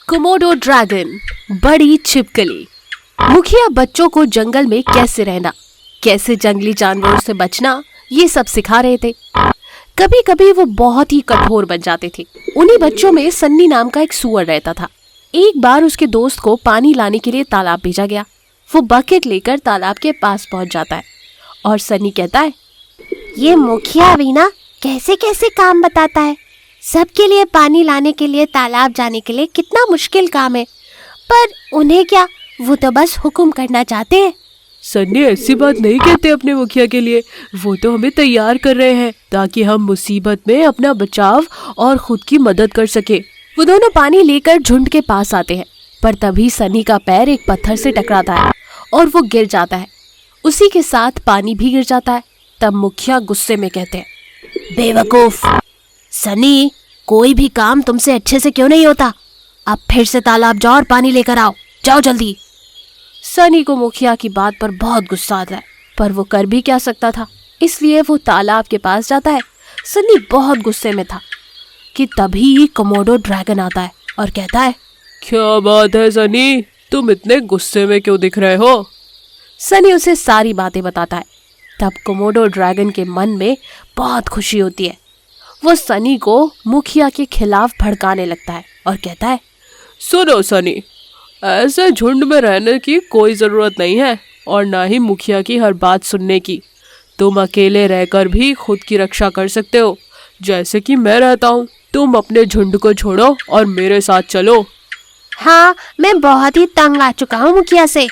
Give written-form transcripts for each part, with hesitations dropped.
Komodo dragon, बड़ी छिपकली। मुखिया बच्चों को जंगल में कैसे रहना, कैसे जंगली जानवरों से बचना, ये सब सिखा रहे थे। कभी कभी वो बहुत ही कठोर बन जाते थे। उन्हीं बच्चों में सन्नी नाम का एक सुअर रहता था। एक बार उसके दोस्त को पानी लाने के लिए तालाब भेजा गया। वो बकेट लेकर तालाब के पास पहुंच जाता है और सन्नी कहता है, ये मुखिया भी ना कैसे कैसे काम बताता है। सबके लिए पानी लाने के लिए तालाब जाने के लिए कितना मुश्किल काम है, पर उन्हें क्या, वो तो बस हुक्म करना चाहते हैं। सन्नी ऐसी बात नहीं कहते अपने मुखिया के लिए, वो तो हमें तैयार कर रहे हैं ताकि हम मुसीबत में अपना बचाव और खुद की मदद कर सके। वो दोनों पानी लेकर झुंड के पास आते हैं, पर तभी सनी का पैर एक पत्थर से टकराता है और वो गिर जाता है। उसी के साथ पानी भी गिर जाता है। तब मुखिया गुस्से में कहते हैं, बेवकूफ सनी, कोई भी काम तुमसे अच्छे से क्यों नहीं होता। अब फिर से तालाब जाओ और पानी लेकर आओ, जाओ जल्दी। सनी को मुखिया की बात पर बहुत गुस्सा आता है, पर वो कर भी क्या सकता था, इसलिए वो तालाब के पास जाता है। सनी बहुत गुस्से में था कि तभी कोमोडो ड्रैगन आता है और कहता है, क्या बात है सनी, तुम इतने गुस्से में क्यों दिख रहे हो। सनी उसे सारी बातें बताता है। तब कोमोडो ड्रैगन के मन में बहुत खुशी होती है। वो सनी को मुखिया के खिलाफ भड़काने लगता है और कहता है, सुनो सनी, ऐसे झुंड में रहने की कोई जरूरत नहीं है और ना ही मुखिया की हर बात सुनने की। तुम अकेले रहकर भी खुद की रक्षा कर सकते हो, जैसे कि मैं रहता हूँ। तुम अपने झुंड को छोड़ो और मेरे साथ चलो। हाँ, मैं बहुत ही तंग आ चुका हूँ मुखिया से।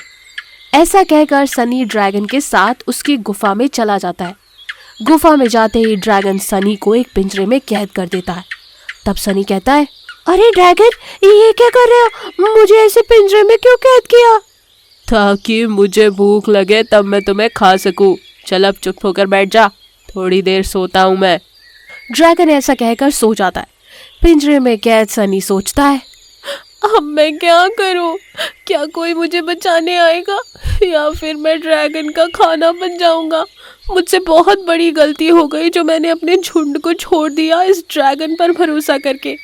ऐसा कहकर सनी ड्रैगन के साथ उसकी गुफा में चला जाता है। गुफा में जाते ही ड्रैगन सनी को एक पिंजरे में कैद कर देता है। तब सनी कहता है, अरे ड्रैगन, ये क्या कर रहे हो, मुझे ऐसे पिंजरे में क्यों कैद किया। ताकि मुझे भूख लगे तब मैं तुम्हें खा सकूं। चल अब चुप होकर बैठ जा, थोड़ी देर सोता हूँ मैं। ड्रैगन ऐसा कहकर सो जाता है। पिंजरे में कैद सनी सोचता है, अब मैं क्या करूं? क्या कोई मुझे बचाने आएगा या फिर मैं ड्रैगन का खाना बन जाऊंगा। मुझसे बहुत बड़ी गलती हो गई जो मैंने अपने झुंड को छोड़ दिया इस ड्रैगन पर भरोसा करके।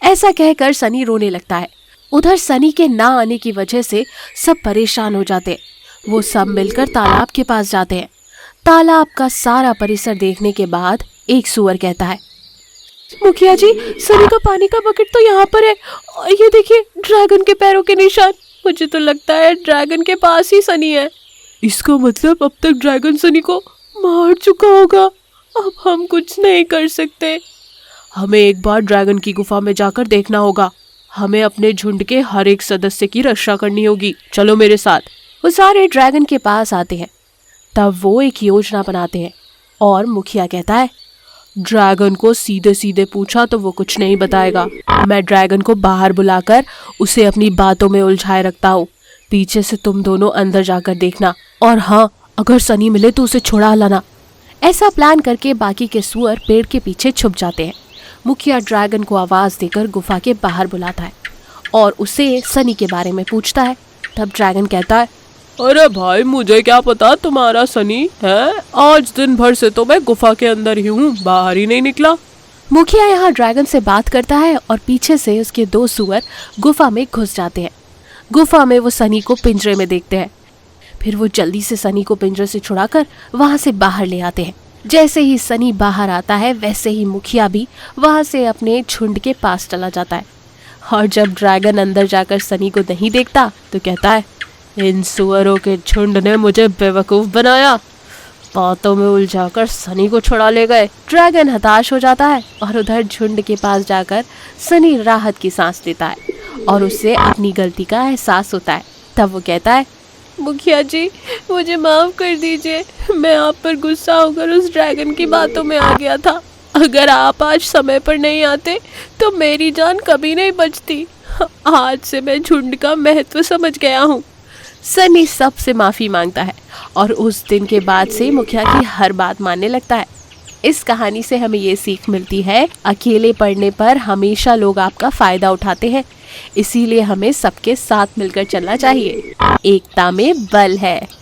ऐसा कहकर सनी रोने लगता है। उधर सनी के ना आने की वजह से सब परेशान हो जाते हैं। वो सब मिलकर तालाब के पास जाते हैं। तालाब का सारा परिसर देखने के बाद एक सुअर कहता है, मुखिया जी, सनी का पानी का बकेट तो यहाँ पर है। ये देखिए ड्रैगन के पैरों के निशान। मुझे तो लगता है ड्रैगन के पास ही सनी है। इसका मतलब अब तक ड्रैगन सनी को मार चुका होगा। अब हम कुछ नहीं कर सकते। हमें एक बार ड्रैगन की गुफा में जाकर देखना होगा। हमें अपने झुंड के हर एक सदस्य की रक्षा करनी होगी। चलो मेरे साथ। वो सारे ड्रैगन के पास आते हैं। तब वो एक योजना बनाते हैं और मुखिया कहता है, ड्रैगन को सीधे सीधे पूछा तो वो कुछ नहीं बताएगा। मैं ड्रैगन को बाहर बुलाकर उसे अपनी बातों में उलझाए रखता हूँ। पीछे से तुम दोनों अंदर जाकर देखना, और हाँ, अगर सनी मिले तो उसे छुड़ा लाना। ऐसा प्लान करके बाकी के सुअर पेड़ के पीछे छुप जाते हैं। मुखिया ड्रैगन को आवाज देकर गुफा के बाहर बुलाता है और उसे सनी के बारे में पूछता है। तब ड्रैगन कहता है, अरे भाई, मुझे क्या पता तुम्हारा सनी है। आज दिन भर से तो मैं गुफा के अंदर ही हूँ, बाहर ही नहीं निकला। मुखिया यहाँ ड्रैगन से बात करता है और पीछे से उसके दो सुअर गुफा में घुस जाते हैं। गुफा में वो सनी को पिंजरे में देखते हैं। फिर वो जल्दी से सनी को पिंजरे से छुड़ाकर वहां से बाहर ले आते हैं। जैसे ही सनी बाहर आता है वैसे ही मुखिया भी वहां से अपने झुंड के पास चला जाता है। और जब ड्रैगन अंदर जाकर सनी को नहीं देखता तो कहता है, इन सुअरों के झुंड ने मुझे बेवकूफ बनाया। बातों में उलझाकर सनी को छुड़ा ले गए। ड्रैगन हताश हो जाता है और उधर झुंड के पास जाकर सनी राहत की सांस लेता है और उससे अपनी गलती का एहसास होता है। तब वो कहता है, मुखिया जी, मुझे माफ कर दीजिए। मैं आप पर गुस्सा होकर उस ड्रैगन की बातों में आ गया था। अगर आप आज समय पर नहीं आते तो मेरी जान कभी नहीं बचती। आज से मैं झुंड का महत्व समझ गया हूँ। सनी सबसे माफी मांगता है और उस दिन के बाद से मुखिया की हर बात मानने लगता है। इस कहानी से हमें ये सीख मिलती है, अकेले पड़ने पर हमेशा लोग आपका फायदा उठाते हैं, इसीलिए हमें सबके साथ मिलकर चलना चाहिए। एकता में बल है।